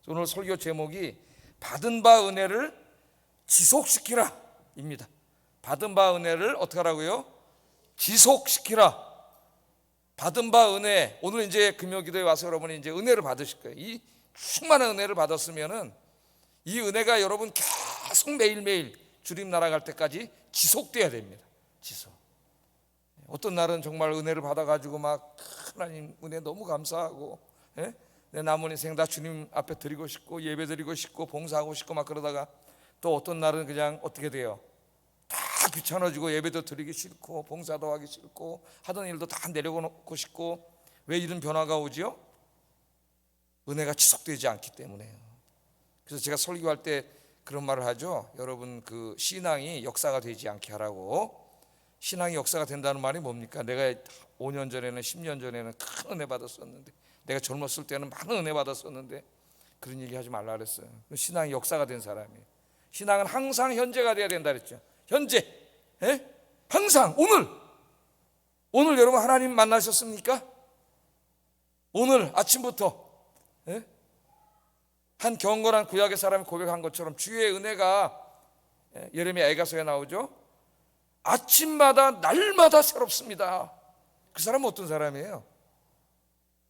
오늘 설교 제목이 받은 바 은혜를 지속시키라 입니다. 받은 바 은혜를 어떻게 하라고요? 지속시키라. 받은 바 은혜, 오늘 이제 금요기도에 와서 여러분이 이제 은혜를 받으실 거예요. 이 충만한 은혜를 받았으면은 이 은혜가 여러분 계속 매일매일 주님 나라갈 때까지 지속돼야 됩니다. 지속. 어떤 날은 정말 은혜를 받아가지고 막 하나님 은혜 너무 감사하고, 예? 내 남은 인생 다 주님 앞에 드리고 싶고 예배 드리고 싶고 봉사하고 싶고 막 그러다가 또 어떤 날은 그냥 어떻게 돼요? 다 귀찮아지고 예배도 드리기 싫고 봉사도 하기 싫고 하던 일도 다 내려놓고 싶고. 왜 이런 변화가 오지요? 은혜가 지속되지 않기 때문에요. 그래서 제가 설교할 때 그런 말을 하죠. 여러분, 그 신앙이 역사가 되지 않게 하라고. 신앙이 역사가 된다는 말이 뭡니까? 내가 5년 전에는 10년 전에는 큰 은혜 받았었는데, 내가 젊었을 때는 많은 은혜 받았었는데, 그런 얘기 하지 말라 그랬어요. 신앙이 역사가 된 사람이에요. 신앙은 항상 현재가 돼야 된다 그랬죠. 현재, 예? 항상 오늘 여러분 하나님 만나셨습니까? 오늘 아침부터, 예? 한 경건한 구약의 사람이 고백한 것처럼 주의 은혜가, 예레미야 애가서에 나오죠. 아침마다 날마다 새롭습니다. 그 사람은 어떤 사람이에요?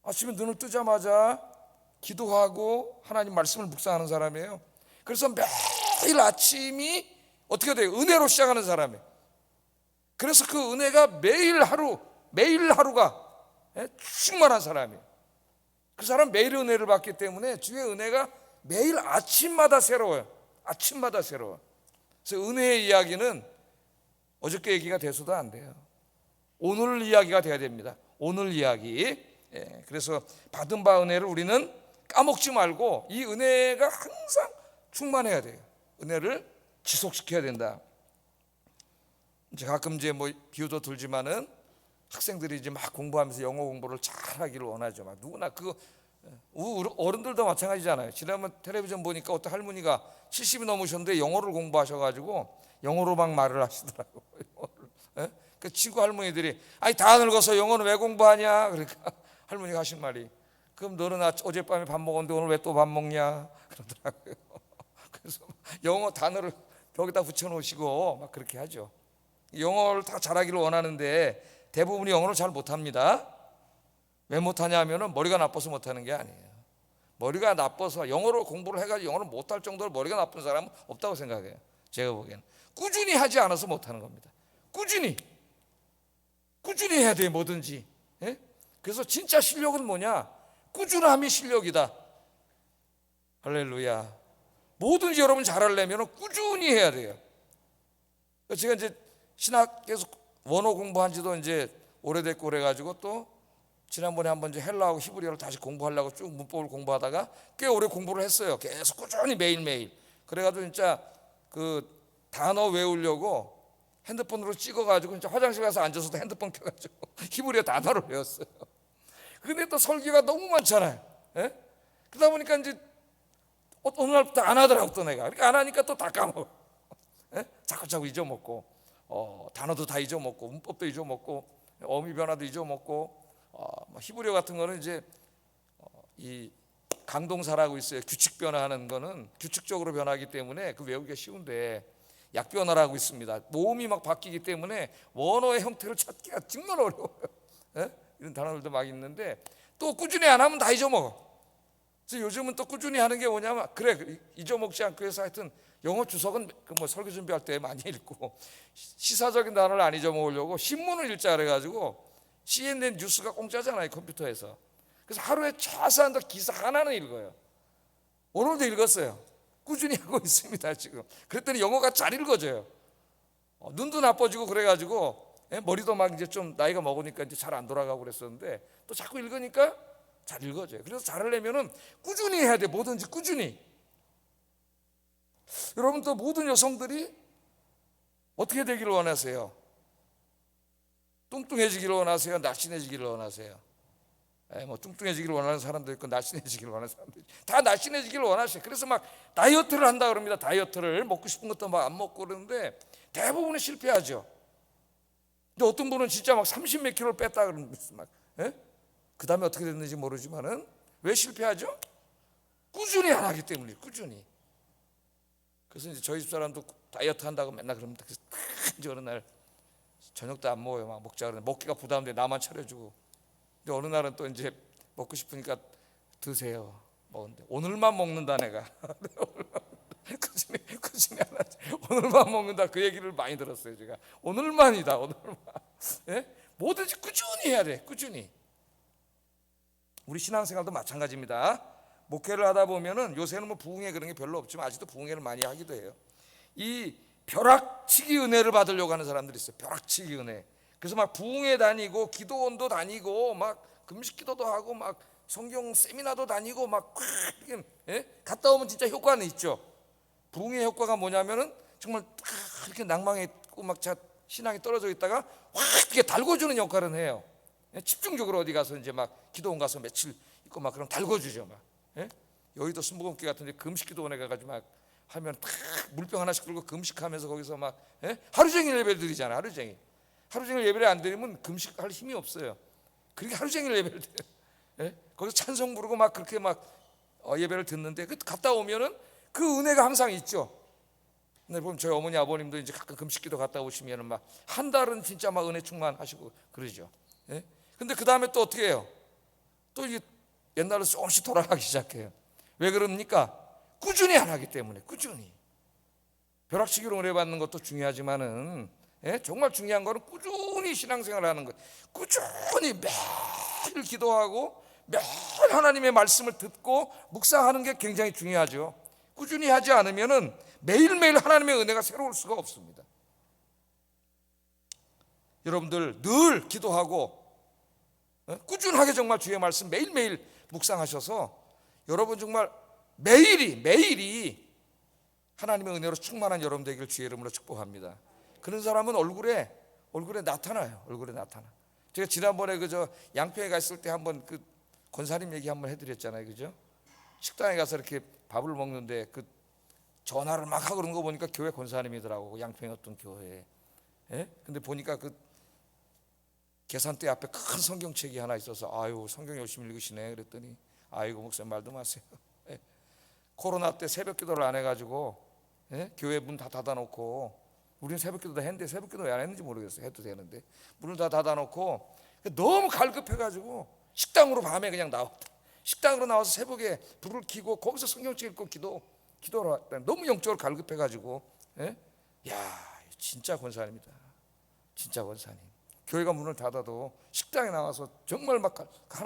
아침에 눈을 뜨자마자 기도하고 하나님 말씀을 묵상하는 사람이에요. 그래서 매일 아침이 어떻게 돼요? 은혜로 시작하는 사람이에요. 그래서 그 은혜가 매일 하루가 충만한 사람이에요. 그 사람 매일 은혜를 받기 때문에 주의 은혜가 매일 아침마다 새로워요. 아침마다 새로워요. 그래서 은혜의 이야기는 어저께 얘기가 돼서도 안 돼요. 오늘 이야기가 돼야 됩니다. 오늘 이야기. 그래서 받은 바 은혜를 우리는 까먹지 말고 이 은혜가 항상 충만해야 돼요. 은혜를 지속시켜야 된다. 이제 가끔 이제 뭐 비유도 들지만은 학생들이 이제 막 공부하면서 영어 공부를 잘하기를 원하죠. 막 누구나 그거, 우리 어른들도 마찬가지잖아요. 지난번 텔레비전 보니까 어떤 할머니가 70이 넘으셨는데 영어를 공부하셔가지고 영어로 막 말을 하시더라고요. 그 친구 할머니들이 아니 다 늙어서 영어는 왜 공부하냐? 그러니까 할머니가 하신 말이 그럼 너는 어젯밤에 밥 먹었는데 오늘 왜 또 밥 먹냐? 그러더라고요. 그래서 영어 단어를 벽에다 붙여놓으시고 막 그렇게 하죠. 영어를 다 잘하기를 원하는데 대부분이 영어를 잘 못합니다. 왜 못하냐 하면은 머리가 나빠서 못하는 게 아니에요. 머리가 나빠서 영어로 공부를 해가지고 영어를 못할 정도로 머리가 나쁜 사람은 없다고 생각해요. 제가 보기에는 꾸준히 하지 않아서 못하는 겁니다. 꾸준히 해야 돼요. 뭐든지. 예? 그래서 진짜 실력은 뭐냐? 꾸준함이 실력이다. 할렐루야. 뭐든지 여러분 잘하려면 꾸준히 해야 돼요. 제가 이제 신학에서 원어 공부한 지도 이제 오래됐고 그래가지고 또 지난번에 한번 이제 헬라하고 히브리어를 다시 공부하려고 쭉 문법을 공부하다가 꽤 오래 공부를 했어요. 계속 꾸준히 매일매일. 그래가지고 진짜 그 단어 외우려고 핸드폰으로 찍어가지고 진짜 화장실 가서 앉아서도 핸드폰 켜가지고 히브리어 단어를 외웠어요. 근데 또 설교가 너무 많잖아요. 예? 그러다 보니까 이제 어느 날부터 안 하더라고 또 내가. 그러니까 안 하니까 또 다 까먹어. 예? 자꾸 잊어먹고 단어도 다 잊어먹고 문법도 잊어먹고 어미 변화도 잊어먹고 히브리어 같은 거는 이제 이 강동사라고 있어요. 규칙 변화하는 거는 규칙적으로 변하기 때문에 그 외우기가 쉬운데 약변화라고 있습니다. 모음이 막 바뀌기 때문에 원어의 형태를 찾기가 정말 어려워요. 예? 이런 단어들도 막 있는데 또 꾸준히 안 하면 다 잊어먹어. 그래서 요즘은 또 꾸준히 하는 게 뭐냐면 그래 잊어먹지 않고 해서 하여튼 영어 주석은 뭐 설교 준비할 때 많이 읽고 시사적인 단어를 안 잊어먹으려고 신문을 읽자 그래가지고 CNN 뉴스가 공짜잖아요 컴퓨터에서. 그래서 하루에 최소한 기사 하나는 읽어요. 오늘도 읽었어요. 꾸준히 하고 있습니다 지금. 그랬더니 영어가 잘 읽어져요. 눈도 나빠지고 그래가지고 머리도 막 이제 좀 나이가 먹으니까 이제 잘 안 돌아가고 그랬었는데 또 자꾸 읽으니까 잘 읽어져요. 그래서 잘하려면은 꾸준히 해야 돼. 뭐든지 꾸준히. 여러분 또 모든 여성들이 어떻게 되기를 원하세요? 뚱뚱해지기를 원하세요? 날씬해지기를 원하세요? 뭐 뚱뚱해지기를 원하는 사람도 있고 날씬해지기를 원하는 사람도 있고 다 날씬해지기를 원하세요. 그래서 막 다이어트를 한다 그럽니다. 다이어트를 먹고 싶은 것도 막 안 먹고 그러는데 대부분은 실패하죠. 근데 어떤 분은 진짜 막 30 몇 킬로를 뺐다 그러는 막 그 다음에 어떻게 됐는지 모르지만은 왜 실패하죠? 꾸준히 안 하기 때문에 꾸준히. 그래서 이제 저희 집 사람도 다이어트 한다고 맨날 그럽니다. 그래서 이제 어느 날 저녁도 안 먹어요. 막 먹자 그러는데 먹기가 부담돼 나만 차려주고. 근데 어느 날은 또 이제 먹고 싶으니까 드세요. 먹는데 오늘만 먹는다 내가. 꾸준히 안 하지. 오늘만 먹는다 그 얘기를 많이 들었어요. 제가 오늘만이다 오늘만. 예? 뭐든지 꾸준히 해야 돼. 꾸준히. 우리 신앙생활도 마찬가지입니다. 목회를 하다 보면은 요새는 뭐 부흥회 그런 게 별로 없지만 아직도 부흥회를 많이 하기도 해요. 이 벼락치기 은혜를 받으려고 하는 사람들이 있어요. 벼락치기 은혜. 그래서 막 부흥회 다니고 기도원도 다니고 막 금식기도도 하고 막 성경 세미나도 다니고 막 갔다 오면 진짜 효과는 있죠. 부흥의 효과가 뭐냐면은 정말 이렇게 낭망했고 막 신앙이 떨어져 있다가 확 이렇게 달궈주는 역할은 해요. 집중적으로 어디 가서 이제 막 기도원 가서 며칠 있고 막 그럼 달궈주죠. 막 여의도 순복음교 같은데 금식기도원에 가가지고 막 하면 탁 물병 하나씩 들고 금식하면서 거기서 막 하루 종일 예배를 드리잖아요. 하루 종일 예배를 안 드리면 금식할 힘이 없어요. 그렇게 하루 종일 예배를 드려요. 거기서 찬송 부르고 막 그렇게 막 예배를 듣는데 갔다 오면은 그 은혜가 항상 있죠. 근데 보면 저희 어머니 아버님도 이제 가끔 금식기도 갔다 오시면은 막 한 달은 진짜 막 은혜 충만하시고 그러죠. 근데 그 다음에 또 어떻게 해요? 또 이게 옛날로 조금씩 돌아가기 시작해요. 왜 그럽니까? 꾸준히 안 하기 때문에. 꾸준히. 벼락치기로 은혜 받는 것도 중요하지만은 정말 중요한 거는 꾸준히 신앙생활을 하는 거예요. 꾸준히 매일 기도하고 매일 하나님의 말씀을 듣고 묵상하는 게 굉장히 중요하죠. 꾸준히 하지 않으면은 매일매일 하나님의 은혜가 새로울 수가 없습니다. 여러분들 늘 기도하고 꾸준하게 정말 주의 말씀 매일매일 묵상하셔서 여러분 정말 매일이 하나님의 은혜로 충만한 여러분 되기를 주의 이름으로 축복합니다. 그런 사람은 얼굴에 나타나요. 얼굴에 나타나. 제가 지난번에 그저 양평에 갔을 때 한번 그 권사님 얘기 한번 해드렸잖아요, 그죠? 식당에 가서 이렇게 밥을 먹는데 그 전화를 막 하고 그런 거 보니까 교회 권사님이더라고. 양평의 어떤 교회에. 근데 보니까 그 계산대 앞에 큰 성경책이 하나 있어서 아유 성경 열심히 읽으시네 그랬더니 아이고 목사님 말도 마세요. 코로나 때 새벽 기도를 안 해가지고 교회 문 다 닫아놓고 우리는 새벽 기도도 했는데 새벽 기도 왜 안 했는지 모르겠어요. 해도 되는데 문을 다 닫아놓고 너무 갈급해가지고 식당으로 밤에 그냥 나왔다. 식당으로 나와서 새벽에 불을 켜고 거기서 성경책 읽고 기도를 왔다. 너무 영적으로 갈급해가지고 야 진짜 권사님이다. 진짜 권사님. 교회가 문을 닫아도 식당에 나와서 정말 막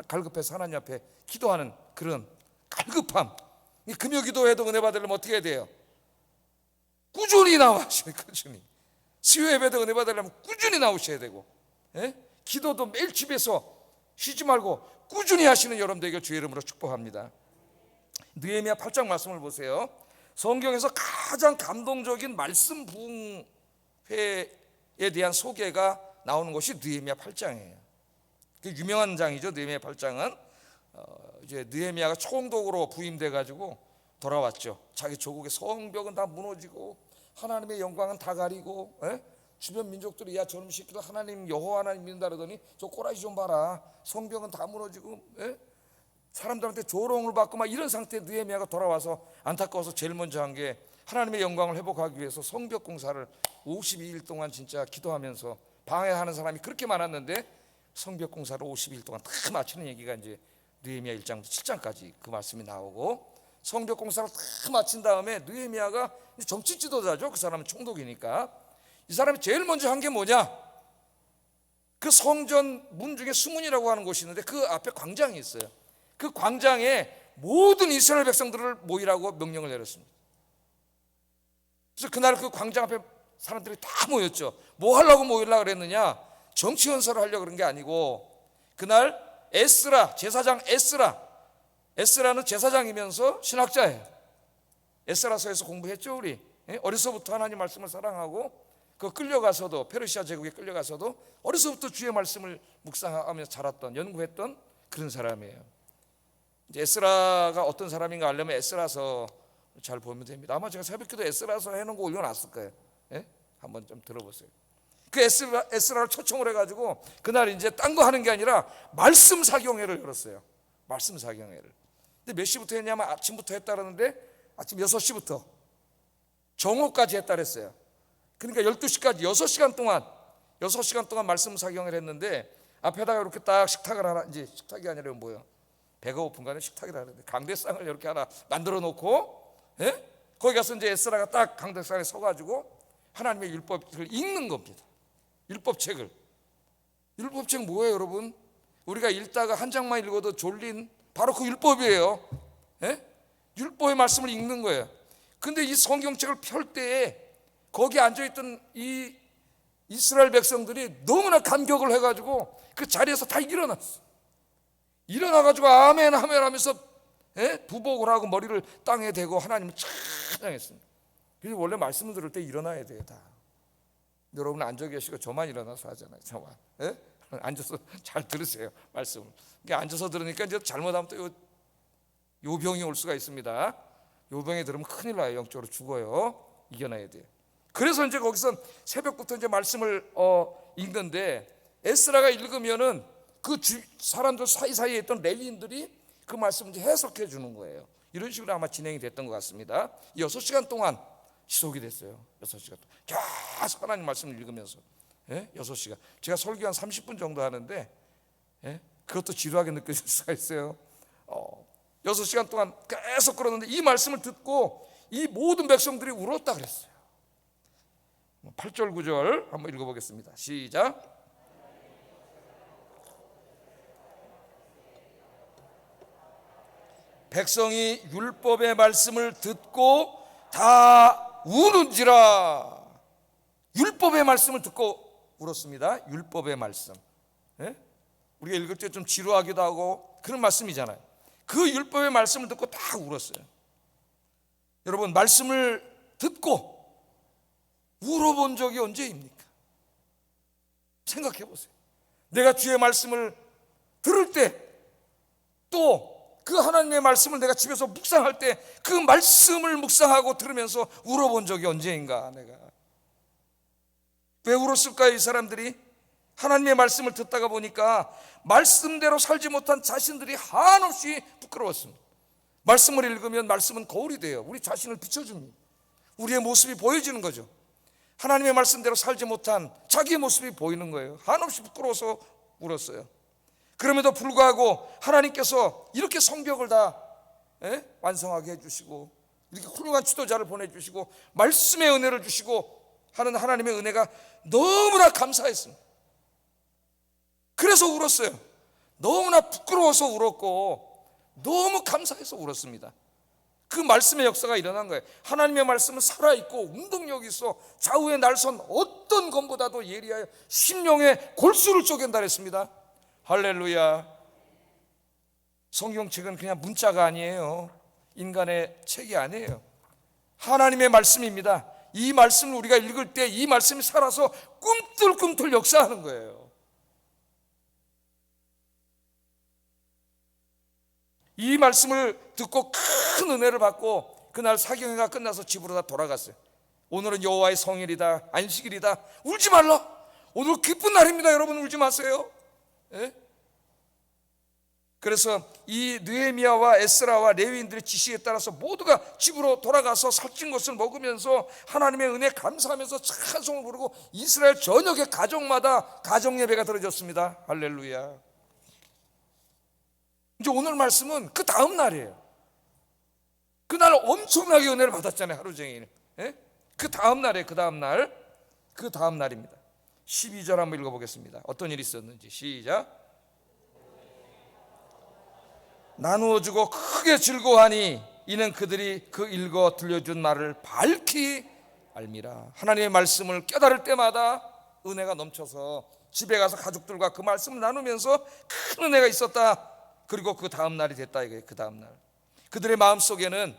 갈급해서 하나님 앞에 기도하는 그런 갈급함. 금요 기도회도 은혜 받으려면 어떻게 해야 돼요? 꾸준히 나와셔야 돼요. 꾸준히. 수요 예배도 은혜 받으려면 꾸준히 나오셔야 되고 기도도 매일 집에서 쉬지 말고 꾸준히 하시는 여러분 되길 주의 이름으로 축복합니다. 느헤미야 8장 말씀을 보세요. 성경에서 가장 감동적인 말씀 부흥회에 대한 소개가 나오는 것이 느헤미야 8장이에요. 그 유명한 장이죠. 느헤미야 8장은 이제 느헤미야가 총독으로 부임돼 가지고 돌아왔죠. 자기 조국의 성벽은 다 무너지고 하나님의 영광은 다 가리고 주변 민족들이 야 저놈 새끼들 하나님 여호와 하나님 믿는다 그러더니 저 꼬라지 좀 봐라. 성벽은 다 무너지고 사람들한테 조롱을 받고 막 이런 상태에 느헤미야가 돌아와서 안타까워서 제일 먼저 한 게 하나님의 영광을 회복하기 위해서 성벽 공사를 52일 동안 진짜 기도하면서 방해하는 사람이 그렇게 많았는데 성벽 공사를 52일 동안 다 마치는 얘기가 이제 느헤미야 1장부터 7장까지 그 말씀이 나오고 성벽 공사를 다 마친 다음에 느헤미야가 정치 지도자죠. 그 사람은 총독이니까 이 사람이 제일 먼저 한 게 뭐냐? 그 성전 문 중에 수문이라고 하는 곳이 있는데 그 앞에 광장이 있어요. 그 광장에 모든 이스라엘 백성들을 모이라고 명령을 내렸습니다. 그래서 그날 그 광장 앞에 사람들이 다 모였죠. 뭐 하려고 모이려고 그랬느냐? 정치 연설을 하려고 그런 게 아니고 그날 에스라 제사장 에스라는 제사장이면서 신학자예요. 에스라서에서 공부했죠. 우리 어려서부터 하나님 말씀을 사랑하고 그 끌려가서도 페르시아 제국에 끌려가서도 어려서부터 주의 말씀을 묵상하면서 자랐던 연구했던 그런 사람이에요. 이제 에스라가 어떤 사람인가 알려면 에스라서 잘 보면 됩니다. 아마 제가 새벽기도 에스라서 해놓은 거 올려놨을 거예요. 한번 좀 들어보세요. 그 에스라를 초청을 해가지고 그날 이제 딴 거 하는 게 아니라 말씀 사경회를 열었어요. 말씀 사경회를. 근데 몇 시부터 했냐면 아침부터 했다 그러는데 아침 6시부터 정오까지 했다 그랬어요. 그러니까 12시까지 6시간 동안 말씀 사경을 했는데 앞에다가 이렇게 딱 식탁을 하나, 이제 식탁이 아니라 뭐예요? 배가 고픈가는 식탁이라 하는데 강대상을 이렇게 하나 만들어 놓고, 예? 거기 가서 이제 에스라가 딱 강대상에 서가지고 하나님의 율법을 읽는 겁니다. 율법책을. 율법책 뭐예요, 여러분? 우리가 읽다가 한 장만 읽어도 졸린 바로 그 율법이에요. 예? 율법의 말씀을 읽는 거예요. 근데 이 성경책을 펼 때에 거기 앉아있던 이 이스라엘 백성들이 너무나 감격을 해가지고 그 자리에서 다 일어났어. 일어나가지고 아멘 아멘 하면서, 예? 부복을 하고 머리를 땅에 대고 하나님을 찬양했습니다. 그래서 원래 말씀을 들을 때 일어나야 돼요, 다. 여러분 앉아 계시고 저만 일어나서 하잖아요, 저만. 예? 앉아서 잘 들으세요, 말씀을. 앉아서 들으니까 이제 잘못하면 또 요 병이 올 수가 있습니다. 요 병에 들으면 큰일 나요, 영적으로 죽어요. 이겨내야 돼요. 그래서 이제 거기서 새벽부터 이제 말씀을 읽는데 에스라가 읽으면은 그 사람들 사이사이에 있던 레위인들이 그 말씀을 이제 해석해 주는 거예요. 이런 식으로 아마 진행이 됐던 것 같습니다. 6시간 동안 지속이 됐어요. 6시간 동안 계속 하나님 말씀을 읽으면서, 예? 6시간. 제가 설교 한 30분 정도 하는데, 예? 그것도 지루하게 느껴질 수가 있어요. 6시간 동안 계속 그러는데 이 말씀을 듣고 이 모든 백성들이 울었다 그랬어요. 8절 9절 한번 읽어보겠습니다. 시작. 백성이 율법의 말씀을 듣고 다 우는지라. 율법의 말씀을 듣고 울었습니다. 율법의 말씀, 예? 우리가 읽을 때 좀 지루하기도 하고 그런 말씀이잖아요. 그 율법의 말씀을 듣고 다 울었어요. 여러분, 말씀을 듣고 울어본 적이 언제입니까? 생각해 보세요. 내가 주의 말씀을 들을 때, 또 그 하나님의 말씀을 내가 집에서 묵상할 때 그 말씀을 묵상하고 들으면서 울어본 적이 언제인가. 내가 왜 울었을까요? 이 사람들이 하나님의 말씀을 듣다가 보니까 말씀대로 살지 못한 자신들이 한없이 부끄러웠습니다. 말씀을 읽으면 말씀은 거울이 돼요. 우리 자신을 비춰줍니다. 우리의 모습이 보여지는 거죠. 하나님의 말씀대로 살지 못한 자기의 모습이 보이는 거예요. 한없이 부끄러워서 울었어요. 그럼에도 불구하고 하나님께서 이렇게 성벽을 다, 예? 완성하게 해주시고 이렇게 훌륭한 지도자를 보내주시고 말씀의 은혜를 주시고 하는 하나님의 은혜가 너무나 감사했습니다. 그래서 울었어요. 너무나 부끄러워서 울었고 너무 감사해서 울었습니다. 그 말씀의 역사가 일어난 거예요. 하나님의 말씀은 살아있고 운동력이 있어 좌우의 날선 어떤 검보다도 예리하여 심령의 골수를 쪼갠다 그랬습니다. 할렐루야. 성경책은 그냥 문자가 아니에요. 인간의 책이 아니에요. 하나님의 말씀입니다. 이 말씀을 우리가 읽을 때 이 말씀이 살아서 꿈틀꿈틀 역사하는 거예요. 이 말씀을 듣고 큰 은혜를 받고 그날 사경회가 끝나서 집으로 다 돌아갔어요. 오늘은 여호와의 성일이다, 안식일이다, 울지 말라. 오늘 기쁜 날입니다. 여러분, 울지 마세요. 예? 그래서 이 느헤미야와 에스라와 레위인들의 지시에 따라서 모두가 집으로 돌아가서 살찐 것을 먹으면서 하나님의 은혜 감사하면서 찬송을 부르고 이스라엘 전역의 가정마다 가정예배가 드려졌습니다. 할렐루야. 이제 오늘 말씀은 그 다음 날이에요. 그날 엄청나게 은혜를 받았잖아요, 하루 종일. 예? 그 다음 날이에요. 그 다음 날. 그 다음 날입니다. 12절 한번 읽어보겠습니다. 어떤 일이 있었는지. 시작. 나누어주고 크게 즐거워하니 이는 그들이 그 읽어 들려준 말을 밝히 알미라. 하나님의 말씀을 깨달을 때마다 은혜가 넘쳐서 집에 가서 가족들과 그 말씀을 나누면서 큰 은혜가 있었다. 그리고 그 다음 날이 됐다 이거예요. 그 다음 날 그들의 마음속에는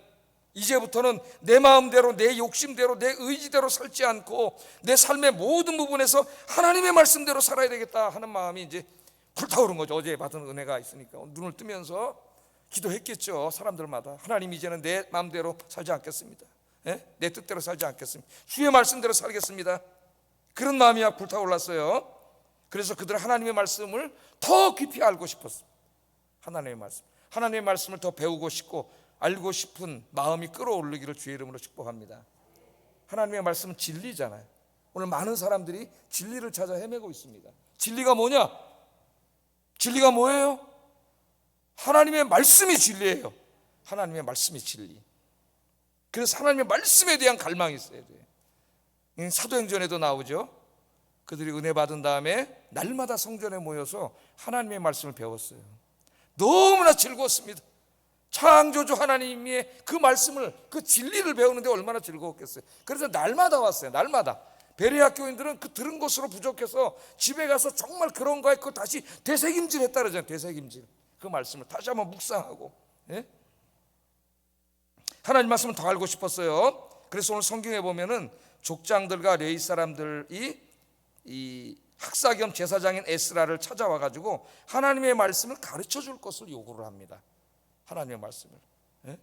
이제부터는 내 마음대로, 내 욕심대로, 내 의지대로 살지 않고 내 삶의 모든 부분에서 하나님의 말씀대로 살아야 되겠다 하는 마음이 이제 불타오른 거죠. 어제 받은 은혜가 있으니까 눈을 뜨면서 기도했겠죠. 사람들마다 하나님, 이제는 내 마음대로 살지 않겠습니다. 예? 내 뜻대로 살지 않겠습니다. 주의 말씀대로 살겠습니다. 그런 마음이 막 불타올랐어요. 그래서 그들은 하나님의 말씀을 더 깊이 알고 싶었어요. 하나님의 말씀. 하나님의 말씀을 더 배우고 싶고 알고 싶은 마음이 끌어오르기를 주의 이름으로 축복합니다. 하나님의 말씀은 진리잖아요. 오늘 많은 사람들이 진리를 찾아 헤매고 있습니다. 진리가 뭐냐? 진리가 뭐예요? 하나님의 말씀이 진리예요. 하나님의 말씀이 진리. 그래서 하나님의 말씀에 대한 갈망이 있어야 돼요. 사도행전에도 나오죠. 그들이 은혜 받은 다음에 날마다 성전에 모여서 하나님의 말씀을 배웠어요. 너무나 즐거웠습니다. 창조주 하나님의 그 말씀을, 그 진리를 배우는데 얼마나 즐거웠겠어요. 그래서 날마다 왔어요. 날마다. 베레아 교인들은 그 들은 것으로 부족해서 집에 가서 정말 그런 거에 그 다시 되새김질 했다 그러잖아요. 되새김질. 그 말씀을 다시 한번 묵상하고, 예? 하나님 말씀을 더 알고 싶었어요. 그래서 오늘 성경에 보면은 족장들과 레위 사람들이 이 학사 겸 제사장인 에스라를 찾아와 가지고 하나님의 말씀을 가르쳐 줄 것을 요구를 합니다. 하나님의 말씀을. 예?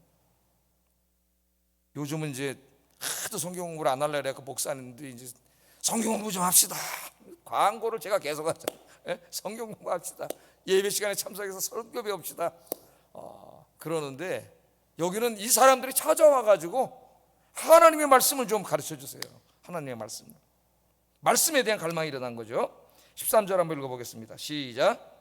요즘은 이제 하도 성경 공부를 안 하려고 해서 목사님들이 이제 성경 공부 좀 합시다. 광고를 제가 계속 하잖아요. 예? 성경 공부합시다. 예배 시간에 참석해서 설교 배웁시다. 그러는데 여기는 이 사람들이 찾아와 가지고 하나님의 말씀을 좀 가르쳐 주세요. 하나님의 말씀을. 말씀에 대한 갈망이 일어난 거죠. 13절 한번 읽어보겠습니다. 시작.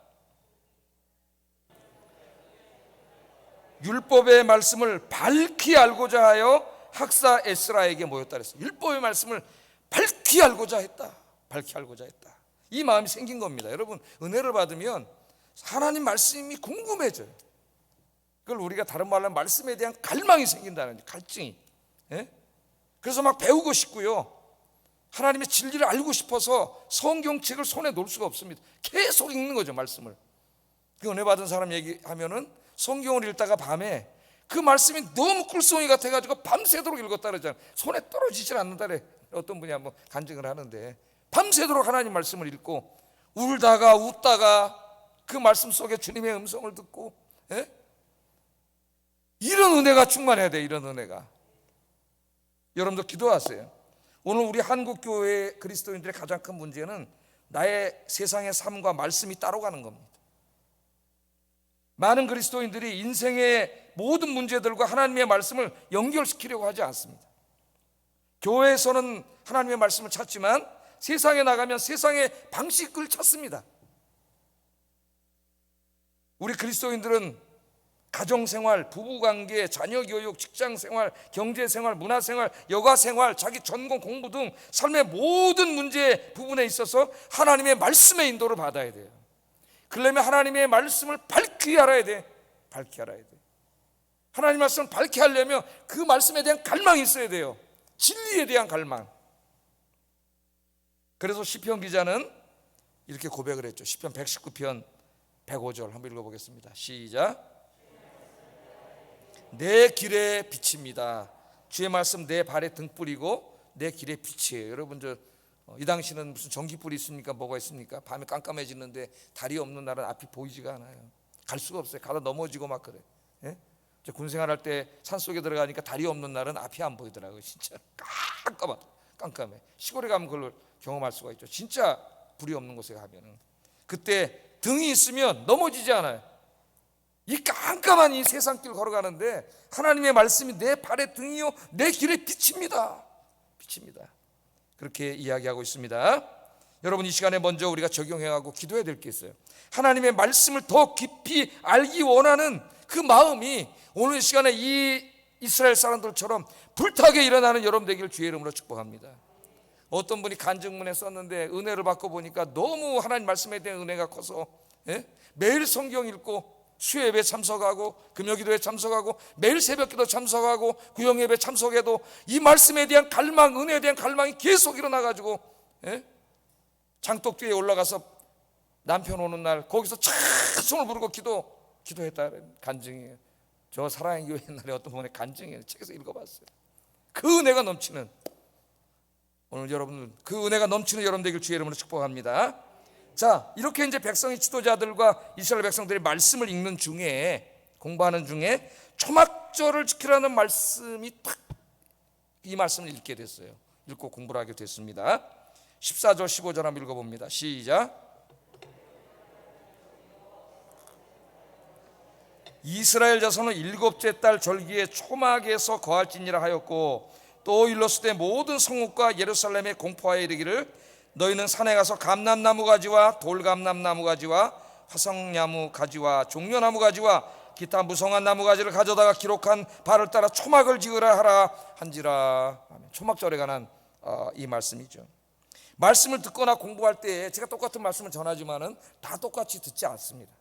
율법의 말씀을 밝히 알고자 하여 학사 에스라에게 모였다 그랬어요. 율법의 말씀을 밝히 알고자 했다. 밝히 알고자 했다. 이 마음이 생긴 겁니다. 여러분, 은혜를 받으면 하나님 말씀이 궁금해져요. 그걸 우리가 다른 말로 말씀에 대한 갈망이 생긴다는 거죠. 갈증이. 예? 그래서 막 배우고 싶고요. 하나님의 진리를 알고 싶어서 성경책을 손에 놓을 수가 없습니다. 계속 읽는 거죠, 말씀을. 그 은혜 받은 사람 얘기하면은 성경을 읽다가 밤에 그 말씀이 너무 꿀송이 같아가지고 밤새도록 읽었다 그러잖아요. 손에 떨어지질 않는다 그래. 어떤 분이 한번 간증을 하는데 밤새도록 하나님 말씀을 읽고 울다가 웃다가 그 말씀 속에 주님의 음성을 듣고, 예? 이런 은혜가 충만해야 돼. 이런 은혜가. 여러분도 기도하세요. 오늘 우리 한국교회 그리스도인들의 가장 큰 문제는 나의 세상의 삶과 말씀이 따로 가는 겁니다. 많은 그리스도인들이 인생의 모든 문제들과 하나님의 말씀을 연결시키려고 하지 않습니다. 교회에서는 하나님의 말씀을 찾지만 세상에 나가면 세상의 방식을 찾습니다. 우리 그리스도인들은 가정생활, 부부관계, 자녀교육, 직장생활, 경제생활, 문화생활, 여가생활, 자기 전공 공부 등 삶의 모든 문제 부분에 있어서 하나님의 말씀의 인도를 받아야 돼요. 그러려면 하나님의 말씀을 밝히 알아야 돼. 밝히 알아야 돼. 하나님 말씀을 밝히 하려면 그 말씀에 대한 갈망이 있어야 돼요. 진리에 대한 갈망. 그래서 시편 기자는 이렇게 고백을 했죠. 시편 119편 105절 한번 읽어보겠습니다. 시작. 내 길의 빛입니다. 주의 말씀 내 발의 등불이고 내 길의 빛이에요. 여러분, 이 당시는 무슨 전기불이 있습니까? 뭐가 있습니까? 밤에 깜깜해지는데 달이 없는 날은 앞이 보이지가 않아요. 갈 수가 없어요. 가다 넘어지고 막 그래. 예? 군생활할 때 산속에 들어가니까 달이 없는 날은 앞이 안 보이더라고요. 진짜 깜깜해. 시골에 가면 그걸 경험할 수가 있죠. 진짜 불이 없는 곳에 가면은 그때 등이 있으면 넘어지지 않아요. 이 깜깜한 이 세상길 걸어가는데 하나님의 말씀이 내 발의 등이요 내 길의 빛입니다. 빛입니다. 그렇게 이야기하고 있습니다. 여러분, 이 시간에 먼저 우리가 적용해가고 기도해야 될 게 있어요. 하나님의 말씀을 더 깊이 알기 원하는 그 마음이 오늘 이 시간에 이 이스라엘 사람들처럼 불타게 일어나는 여러분 되기를 주의 이름으로 축복합니다. 어떤 분이 간증문에 썼는데 은혜를 받고 보니까 너무 하나님 말씀에 대한 은혜가 커서, 예? 매일 성경 읽고 수요예배 참석하고 금요기도에 참석하고 매일 새벽기도 참석하고 구영예배 참석해도 이 말씀에 대한 갈망, 은혜에 대한 갈망이 계속 일어나가지고, 예? 장독 뒤에 올라가서 남편 오는 날 거기서 찬송을 부르고 기도했다 간증이에요. 저 사랑의 교회 옛날에 어떤 분의 간증이에요. 책에서 읽어봤어요. 그 은혜가 넘치는, 오늘 여러분 그 은혜가 넘치는 여러분 되길 주의 이름으로 축복합니다. 자, 이렇게 이제 백성의 지도자들과 이스라엘 백성들이 말씀을 읽는 중에, 공부하는 중에 초막절을 지키라는 말씀이 딱 이 말씀을 읽게 됐어요. 읽고 공부를 하게 됐습니다. 14절 15절 한번 읽어봅니다. 시작. 이스라엘 자손은 일곱째 달 절기에 초막에서 거할지니라 하였고, 또 일렀을 때 모든 성읍과 예루살렘에 공포하여 이르기를 너희는 산에 가서 감람나무 가지와 돌감람나무 가지와 화성나무 가지와 종려나무 가지와 기타 무성한 나무 가지를 가져다가 기록한 바를 따라 초막을 지으라 하라 한지라. 초막절에 관한 이 말씀이죠. 말씀을 듣거나 공부할 때 제가 똑같은 말씀을 전하지만은 다 똑같이 듣지 않습니다.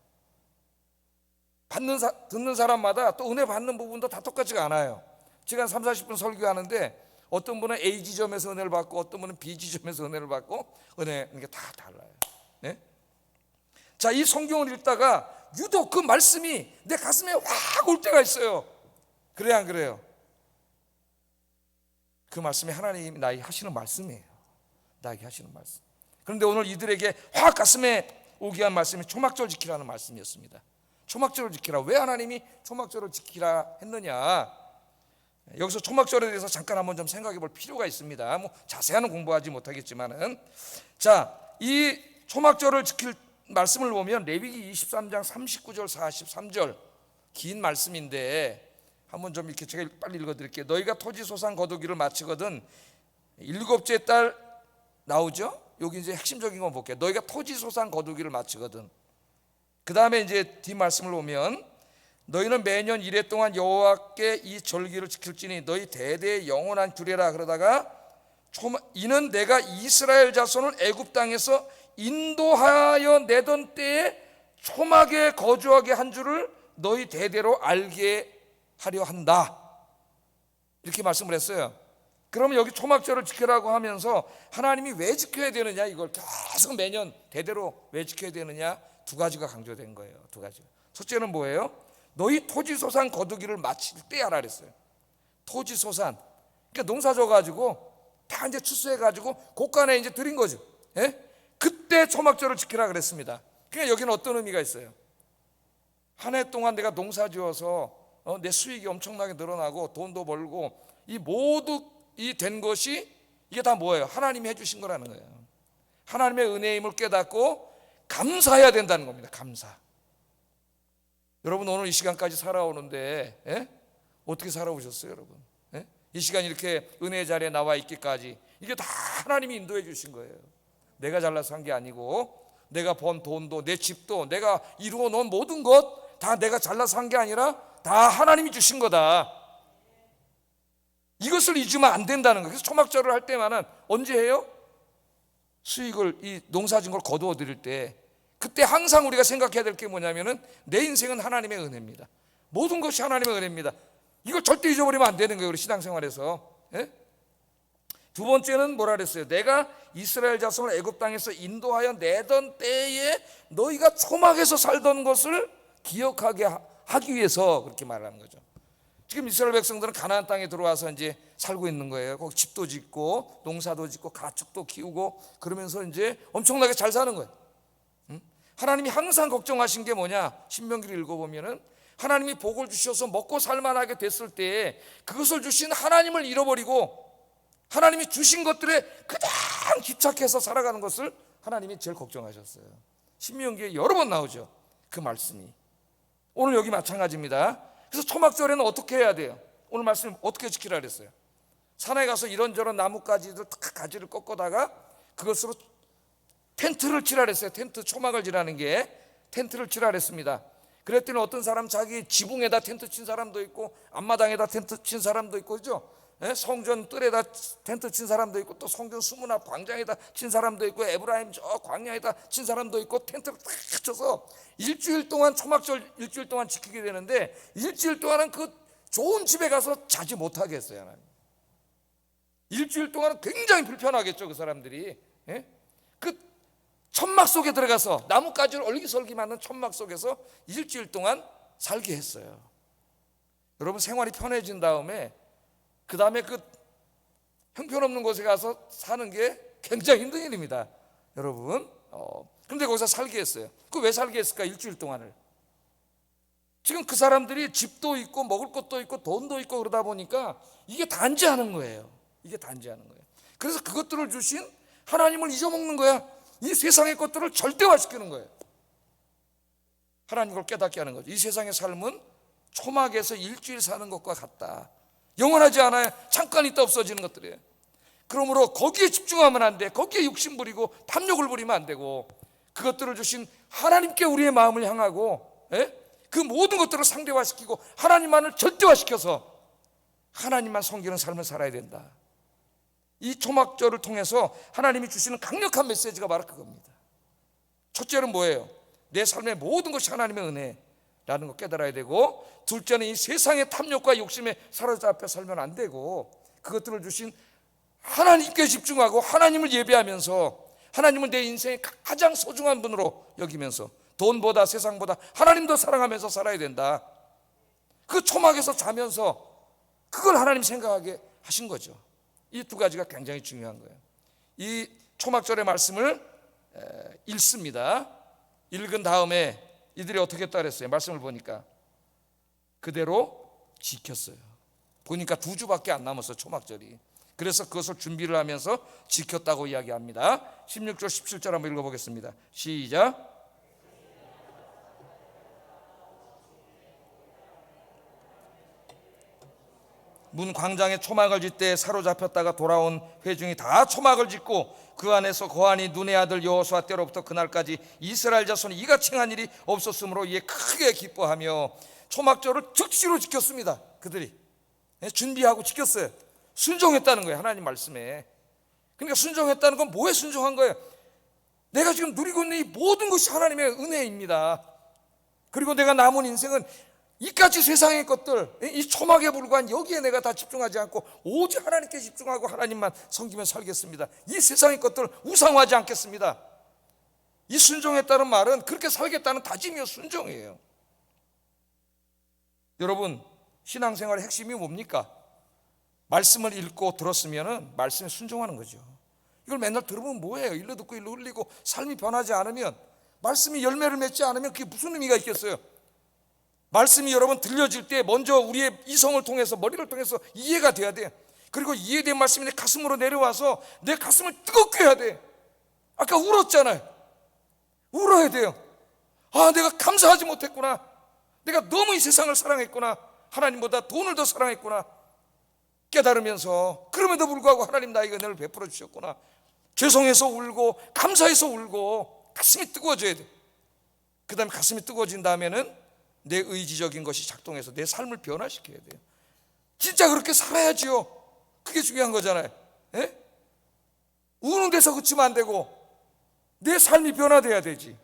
듣는 사람마다 또 은혜 받는 부분도 다 똑같지가 않아요. 제가 한 30-40분 설교하는데 어떤 분은 A 지점에서 은혜를 받고 어떤 분은 B 지점에서 은혜를 받고 은혜, 이게 다 달라요. 네? 자, 이 성경을 읽다가 유독 그 말씀이 내 가슴에 확 올 때가 있어요. 그래요, 안 그래요? 그 말씀이 하나님이 나에게 하시는 말씀이에요. 나에게 하시는 말씀. 그런데 오늘 이들에게 확 가슴에 오게 한 말씀이 초막절 지키라는 말씀이었습니다. 초막절을 지키라. 왜 하나님이 초막절을 지키라 했느냐? 여기서 초막절에 대해서 잠깐 한번 좀 생각해 볼 필요가 있습니다. 뭐 자세하는 공부하지 못하겠지만은, 자, 이 초막절을 지킬 말씀을 보면 레위기 23장 39절 43절 긴 말씀인데 한번 좀 이렇게 제가 빨리 읽어드릴게요. 너희가 토지 소산 거두기를 마치거든 일곱째 달 나오죠? 여기 이제 핵심적인 거 볼게요. 너희가 토지 소산 거두기를 마치거든. 그 다음에 이제 뒷말씀을 보면 너희는 매년 이래 동안 여호와께 이 절기를 지킬지니 너희 대대의 영원한 규례라. 그러다가 이는 내가 이스라엘 자손을 애굽 땅에서 인도하여 내던 때에 초막에 거주하게 한 줄을 너희 대대로 알게 하려 한다. 이렇게 말씀을 했어요. 그러면 여기 초막절을 지키라고 하면서 하나님이 왜 지켜야 되느냐, 이걸 계속 매년 대대로 왜 지켜야 되느냐, 두 가지가 강조된 거예요. 두 가지. 첫째는 뭐예요? 너희 토지소산 거두기를 마칠 때 하라 그랬어요. 토지소산, 그러니까 농사 져가지고 다 이제 추수해가지고 고간에 이제 드린 거죠. 예? 그때 초막절을 지키라 그랬습니다. 그러니까 여기는 어떤 의미가 있어요? 한 해 동안 내가 농사 지어서 내 수익이 엄청나게 늘어나고 돈도 벌고 이 모두 이 된 것이 이게 다 뭐예요? 하나님이 해주신 거라는 거예요. 하나님의 은혜의 힘을 깨닫고 감사해야 된다는 겁니다. 감사. 여러분 오늘 이 시간까지 살아오는데 어떻게 살아오셨어요, 여러분? 이 시간 이렇게 은혜의 자리에 나와 있기까지 이게 다 하나님이 인도해 주신 거예요. 내가 잘나서 한 게 아니고 내가 번 돈도 내 집도 내가 이루어 놓은 모든 것 다 내가 잘나서 한 게 아니라 다 하나님이 주신 거다. 이것을 잊으면 안 된다는 거예요. 그래서 초막절을 할 때만은 언제 해요? 수익을 이 농사진 걸 거두어 드릴 때 그때 항상 우리가 생각해야 될 게 뭐냐면은 내 인생은 하나님의 은혜입니다. 모든 것이 하나님의 은혜입니다. 이걸 절대 잊어버리면 안 되는 거예요, 우리 신앙생활에서. 예? 두 번째는 뭐라 그랬어요? 내가 이스라엘 자손을 애굽 땅에서 인도하여 내던 때에 너희가 초막에서 살던 것을 기억하게 하기 위해서 그렇게 말하는 거죠. 지금 이스라엘 백성들은 가나안 땅에 들어와서 이제 살고 있는 거예요. 거기 집도 짓고 농사도 짓고 가축도 키우고 그러면서 이제 엄청나게 잘 사는 거예요. 하나님이 항상 걱정하신 게 뭐냐? 신명기를 읽어보면은 하나님이 복을 주셔서 먹고 살만하게 됐을 때 그것을 주신 하나님을 잃어버리고 하나님이 주신 것들에 그냥 집착해서 살아가는 것을 하나님이 제일 걱정하셨어요. 신명기에 여러 번 나오죠, 그 말씀이. 오늘 여기 마찬가지입니다. 그래서 초막절에는 어떻게 해야 돼요? 오늘 말씀 어떻게 지키라 그랬어요? 산에 가서 이런저런 나뭇가지들 가지를 꺾어다가 그것으로 텐트를 치라 그랬어요. 텐트, 초막을 지라는 게 텐트를 치라 그랬습니다. 그랬더니 어떤 사람 자기 지붕에다 텐트 친 사람도 있고 앞마당에다 텐트 친 사람도 있고, 그죠? 성전 뜰에다 텐트 친 사람도 있고 또 성전 수문 앞 광장에다 친 사람도 있고 에브라임 저 광야에다 친 사람도 있고 텐트를 딱 쳐서 일주일 동안 초막절 일주일 동안 지키게 되는데 일주일 동안은 그 좋은 집에 가서 자지 못하게 했어요. 하나님. 일주일 동안은 굉장히 불편하겠죠, 그 사람들이. 그 천막 속에 들어가서 나뭇가지를 얼기설기 만든 천막 속에서 일주일 동안 살게 했어요. 여러분 생활이 편해진 다음에 그 다음에 그 형편없는 곳에 가서 사는 게 굉장히 힘든 일입니다, 여러분. 근데 거기서 살게 했어요. 그 왜 살게 했을까? 일주일 동안을. 지금 그 사람들이 집도 있고 먹을 것도 있고 돈도 있고 그러다 보니까 이게 단지하는 거예요. 이게 단지하는 거예요. 그래서 그것들을 주신 하나님을 잊어먹는 거야. 이 세상의 것들을 절대화시키는 거예요. 하나님 걸 깨닫게 하는 거죠. 이 세상의 삶은 초막에서 일주일 사는 것과 같다. 영원하지 않아요. 잠깐 있다 없어지는 것들이에요. 그러므로 거기에 집중하면 안 돼. 거기에 욕심 부리고 탐욕을 부리면 안 되고, 그것들을 주신 하나님께 우리의 마음을 향하고, 그 모든 것들을 상대화시키고 하나님만을 절대화시켜서 하나님만 섬기는 삶을 살아야 된다. 이 초막절을 통해서 하나님이 주시는 강력한 메시지가 바로 그겁니다. 첫째는 뭐예요? 내 삶의 모든 것이 하나님의 은혜라는 거 깨달아야 되고, 둘째는 이 세상의 탐욕과 욕심에 사로잡혀 살면 안 되고, 그것들을 주신 하나님께 집중하고 하나님을 예배하면서 하나님은 내 인생의 가장 소중한 분으로 여기면서 돈보다 세상보다 하나님도 사랑하면서 살아야 된다. 그 초막에서 자면서 그걸 하나님 생각하게 하신 거죠. 이 두 가지가 굉장히 중요한 거예요. 이 초막절의 말씀을 읽습니다. 읽은 다음에 이들이 어떻게 했다 그랬어요? 말씀을 보니까 그대로 지켰어요. 보니까 2주밖에 안 남았어요, 초막절이. 그래서 그것을 준비를 하면서 지켰다고 이야기합니다. 16절 17절 한번 읽어보겠습니다. 시작. 문 광장에 초막을 짓되 사로잡혔다가 돌아온 회중이 다 초막을 짓고 그 안에서 거하니 눈의 아들 여호수아 때로부터 그날까지 이스라엘 자손이 이같이 행한 일이 없었으므로 이에 크게 기뻐하며 초막절을 즉시로 지켰습니다. 그들이 준비하고 지켰어요. 순종했다는 거예요, 하나님 말씀에. 그러니까 순종했다는 건 뭐에 순종한 거예요? 내가 지금 누리고 있는 이 모든 것이 하나님의 은혜입니다. 그리고 내가 남은 인생은 이까지 세상의 것들, 이 초막에 불과한 여기에 내가 다 집중하지 않고 오직 하나님께 집중하고 하나님만 섬기며 살겠습니다. 이 세상의 것들 우상화하지 않겠습니다. 이 순종했다는 말은 그렇게 살겠다는 다짐이요, 순종이에요. 여러분, 신앙생활의 핵심이 뭡니까? 말씀을 읽고 들었으면 말씀에 순종하는 거죠. 이걸 맨날 들으면 뭐예요? 일로 듣고 일로 흘리고 삶이 변하지 않으면, 말씀이 열매를 맺지 않으면 그게 무슨 의미가 있겠어요? 말씀이 여러분 들려질 때 먼저 우리의 이성을 통해서, 머리를 통해서 이해가 돼야 돼요. 그리고 이해된 말씀이 내 가슴으로 내려와서 내 가슴을 뜨겁게 해야 돼. 아까 울었잖아요. 울어야 돼요. 아, 내가 감사하지 못했구나. 내가 너무 이 세상을 사랑했구나. 하나님보다 돈을 더 사랑했구나. 깨달으면서 그럼에도 불구하고 하나님 나에게 은혜를 베풀어 주셨구나. 죄송해서 울고 감사해서 울고 가슴이 뜨거워져야 돼. 그 다음에 가슴이 뜨거워진 다음에는 내 의지적인 것이 작동해서 내 삶을 변화시켜야 돼요. 진짜 그렇게 살아야지요. 그게 중요한 거잖아요. 우는 데서 그치면 안 되고 내 삶이 변화돼야 되지.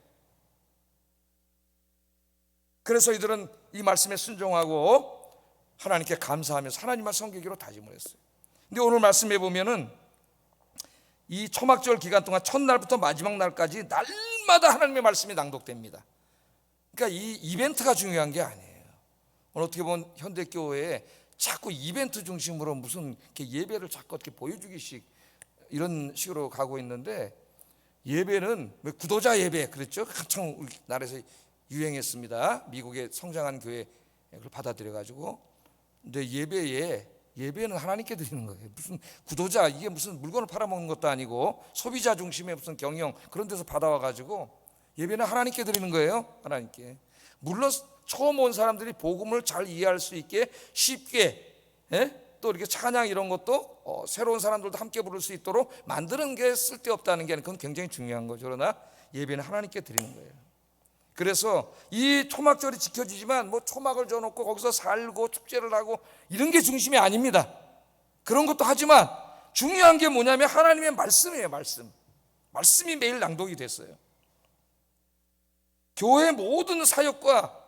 그래서 이들은 이 말씀에 순종하고 하나님께 감사하면서 하나님만 섬기기로 다짐을 했어요. 근데 오늘 말씀해 보면은 이 초막절 기간 동안 첫날부터 마지막 날까지 날마다 하나님의 말씀이 낭독됩니다. 그러니까 이 이벤트가 중요한 게 아니에요. 오늘 어떻게 보면 현대교회에 자꾸 이벤트 중심으로 무슨 이렇게 예배를 자꾸 이렇게 보여주기식 이런 식으로 가고 있는데, 예배는 구도자 예배 그랬죠. 한창 우리나라에서 유행했습니다. 미국의 성장한 교회 그걸 받아들여가지고. 근데 예배는 하나님께 드리는 거예요. 무슨 구도자, 이게 무슨 물건을 팔아먹는 것도 아니고 소비자 중심의 무슨 경영 그런 데서 받아와가지고 예배는 하나님께 드리는 거예요. 하나님께. 물론 처음 온 사람들이 복음을 잘 이해할 수 있게 쉽게, 또 이렇게 찬양 이런 것도 새로운 사람들도 함께 부를 수 있도록 만드는 게 쓸데없다는 게 아니라 그건 굉장히 중요한 거죠. 그러나 예배는 하나님께 드리는 거예요. 그래서 이 초막절이 지켜지지만 뭐 초막을 줘놓고 거기서 살고 축제를 하고 이런 게 중심이 아닙니다. 그런 것도 하지만 중요한 게 뭐냐면 하나님의 말씀이에요. 말씀이 매일 낭독이 됐어요. 교회 모든 사역과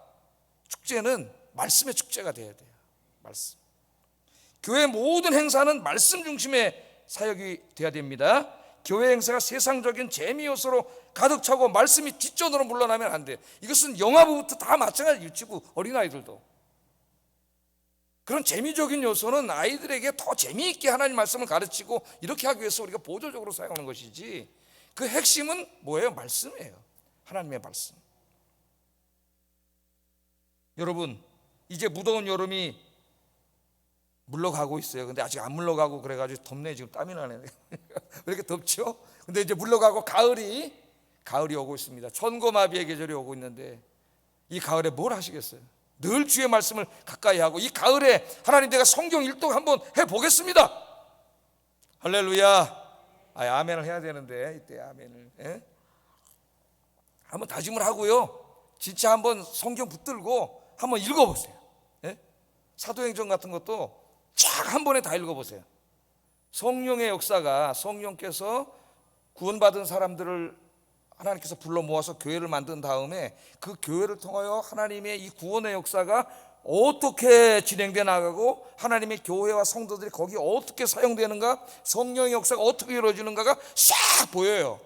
축제는 말씀의 축제가 돼야 돼요. 말씀. 교회 모든 행사는 말씀 중심의 사역이 돼야 됩니다. 교회 행사가 세상적인 재미 요소로 가득 차고 말씀이 뒷전으로 물러나면 안 돼요. 이것은 영화부부터 다 마찬가지, 유치부 어린아이들도. 그런 재미적인 요소는 아이들에게 더 재미있게 하나님 말씀을 가르치고 이렇게 하기 위해서 우리가 보조적으로 사용하는 것이지, 그 핵심은 뭐예요? 말씀이에요. 하나님의 말씀. 여러분, 이제 무더운 여름이 물러가고 있어요. 근데 아직 안 물러가고 그래가지고 덥네. 지금 땀이 나네. 왜 이렇게 덥죠? 근데 이제 물러가고 가을이 오고 있습니다. 천고마비의 계절이 오고 있는데 이 가을에 뭘 하시겠어요? 늘 주의 말씀을 가까이 하고, 이 가을에 하나님 내가 성경 일독 한번 해보겠습니다. 할렐루야. 아멘을 해야 되는데 이때 아멘을, 예? 한번 다짐을 하고요, 진짜 한번 성경 붙들고 한번 읽어보세요. 예? 사도행전 같은 것도 쫙 한 번에 다 읽어보세요. 성령의 역사가, 성령께서 구원받은 사람들을 하나님께서 불러 모아서 교회를 만든 다음에 그 교회를 통하여 하나님의 이 구원의 역사가 어떻게 진행돼 나가고, 하나님의 교회와 성도들이 거기 어떻게 사용되는가, 성령의 역사가 어떻게 이루어지는가가 싹 보여요.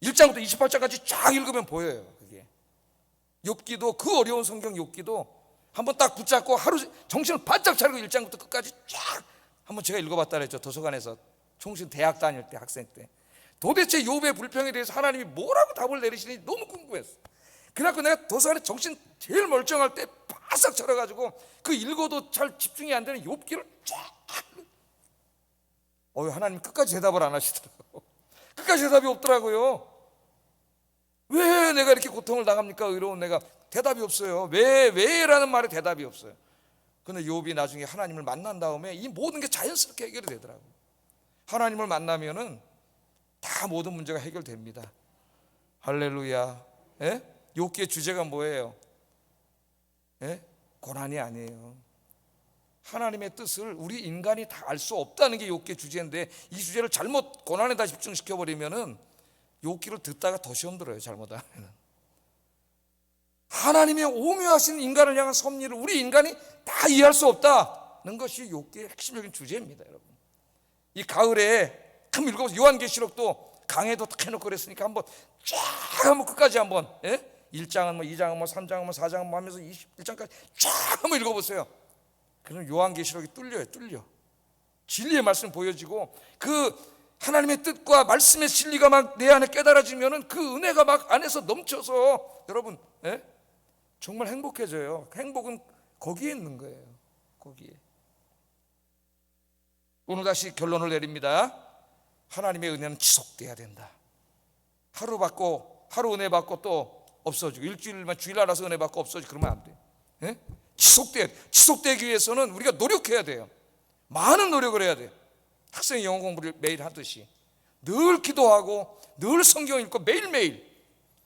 1장부터 28장까지 쫙 읽으면 보여요. 그게 욥기도, 그 어려운 성경 욥기도 한번 딱 붙잡고 하루 정신을 바짝 차리고 1장부터 끝까지 쫙 한번 제가 읽어봤다 그랬죠. 도서관에서 총신 대학 다닐 때, 학생 때. 도대체 욥의 불평에 대해서 하나님이 뭐라고 답을 내리시는지 너무 궁금했어. 그래갖고 내가 도서관에 정신 제일 멀쩡할 때 바싹 차려가지고 그 읽어도 잘 집중이 안 되는 욥기를 쫙, 하나님 끝까지 대답을 안 하시더라고요. 끝까지 대답이 없더라고요. 왜 내가 이렇게 고통을 당합니까? 의로운 내가. 대답이 없어요. 왜라는 말에 대답이 없어요. 근데 욥이 나중에 하나님을 만난 다음에 이 모든 게 자연스럽게 해결이 되더라고요. 하나님을 만나면은 다 모든 문제가 해결됩니다. 할렐루야. 예? 욥기의 주제가 뭐예요? 예? 고난이 아니에요. 하나님의 뜻을 우리 인간이 다 알 수 없다는 게 욥기의 주제인데, 이 주제를 잘못 고난에다 집중시켜버리면은 욥기를 듣다가 더 시험 들어요. 잘못하면. 하나님의 오묘하신 인간을 향한 섭리를 우리 인간이 다 이해할 수 없다는 것이 욥기의 핵심적인 주제입니다. 여러분, 이 가을에 한번 읽어보세요. 요한계시록도 강해도 딱 해놓고 그랬으니까 한번 쫙 한번 끝까지 한번, 예? 1장은 뭐 2장은 뭐 3장은 뭐 4장은 뭐 하면서 21장까지 쫙 한번 읽어보세요. 그럼 요한계시록이 뚫려. 진리의 말씀 보여지고, 그 하나님의 뜻과 말씀의 진리가 막 내 안에 깨달아지면은 그 은혜가 막 안에서 넘쳐서 여러분, 예? 정말 행복해져요. 행복은 거기에 있는 거예요. 거기에. 오늘 다시 결론을 내립니다. 하나님의 은혜는 지속돼야 된다. 하루 받고, 하루 은혜 받고 또 없어지고, 일주일만 주일 알아서 은혜 받고 없어지고 그러면 안 돼요. 예? 지속되기 위해서는 우리가 노력해야 돼요. 많은 노력을 해야 돼요. 학생이 영어 공부를 매일 하듯이 늘 기도하고 늘 성경 읽고 매일매일.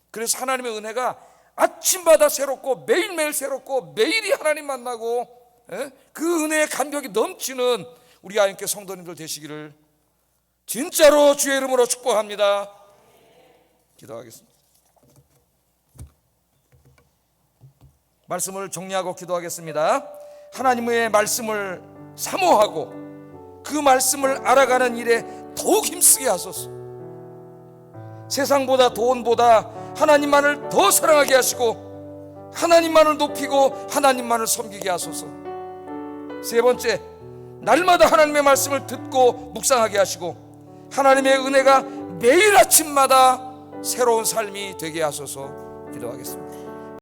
그래서 하나님의 은혜가 아침마다 새롭고 매일매일 새롭고, 매일이 하나님 만나고, 예? 그 은혜의 감격이 넘치는 우리 하나님께 성도님들 되시기를 진짜로 주의 이름으로 축복합니다. 기도하겠습니다. 말씀을 정리하고 기도하겠습니다. 하나님의 말씀을 사모하고 그 말씀을 알아가는 일에 더욱 힘쓰게 하소서. 세상보다 돈보다 하나님만을 더 사랑하게 하시고, 하나님만을 높이고 하나님만을 섬기게 하소서. 세 번째, 날마다 하나님의 말씀을 듣고 묵상하게 하시고, 하나님의 은혜가 매일 아침마다 새로운 삶이 되게 하소서. 기도하겠습니다.